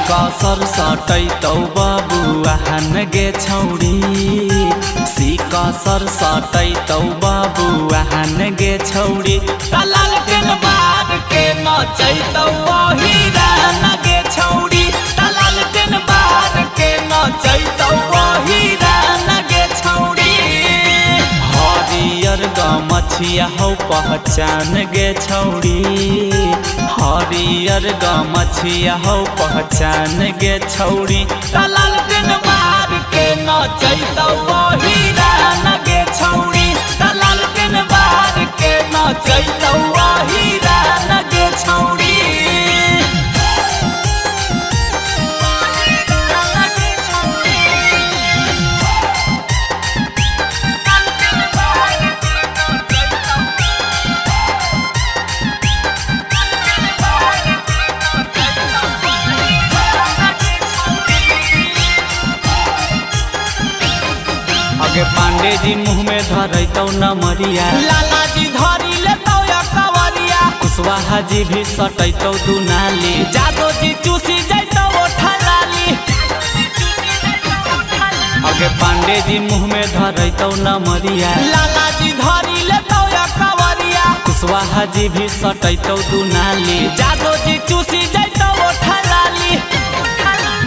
सिकसर सटैतौ बबुआन गे छौरी सिकसर सटैतौ बबुआन गे छौरी तलाल टेन बार के नचैतौ हिरान गे छौरी तलाल टेन बार के नचैतौ हिरान गे छौरी हरियर गमछिया हौ पहचान गे छौरी हरियर गमछिया हौ पहचान गे छौरी तलाल टेन बार के नचैतौ हिरान गे छौरी तलाल टेन बार के नचैतौ हिरान गे छौरी आगे पांडे जी मुँह में धरैतौ नमरिया लाला जी धरी लेतौ कवरिया कुशवाहा जी भी सटैतौ दुनाली जादो जी चूसी जैतौ ओठलाली आगे पांडे जी मुँह में धरैतौ नमरिया लाला जी धरी लेतौ कवरिया कुशवाहा जी भी सटैतौ दुनाली जादो जी चूसी जैतौ ओठलाली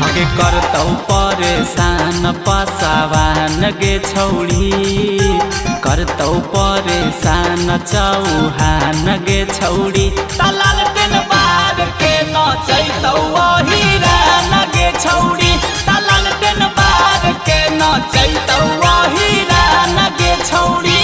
आगे करतौ परेशान पसावान गे छौरी करतौ परेशान चौहान गे छौरी तलाल टेन बार के नचैतौ हिरान गे छौरी तलाल टेन बार के नचैतौ हिरान गे छौरी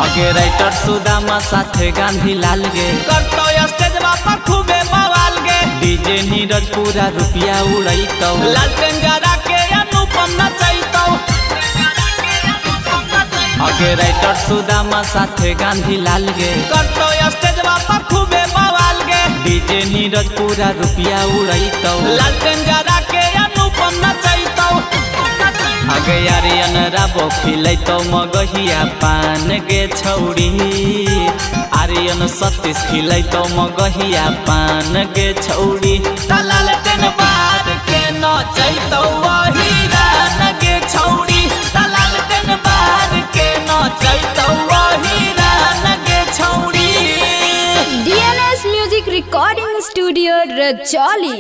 आगे राइटर सुदामा साथे गांधी लाल गे करतो स्टेज पर खूबे बवाल गे डीजे नीरज पूरा रुपया उड़ैतौ लालटेन जरा के अनुपम नचैतौ आगे राइटर सुदामा साथे गांधी लाल गे करतो स्टेज पर खूबे बवाल गे डीजे नीरज पूरा रुपया उड़ैतौ लालटेन जरा के अनुपम नचैतौ आगे आर्यन राबो खिलैतौ मगहिया पान गे छौरी आर्यन सतीश खिलैतौ मगहिया पान गे छौरी तलाल टेन बार के नचैतौ हिरान गे छौरी तलाल टेन बार के नचैतौ हिरान गे छौरी DNS Music Recording Studio, Rajoli।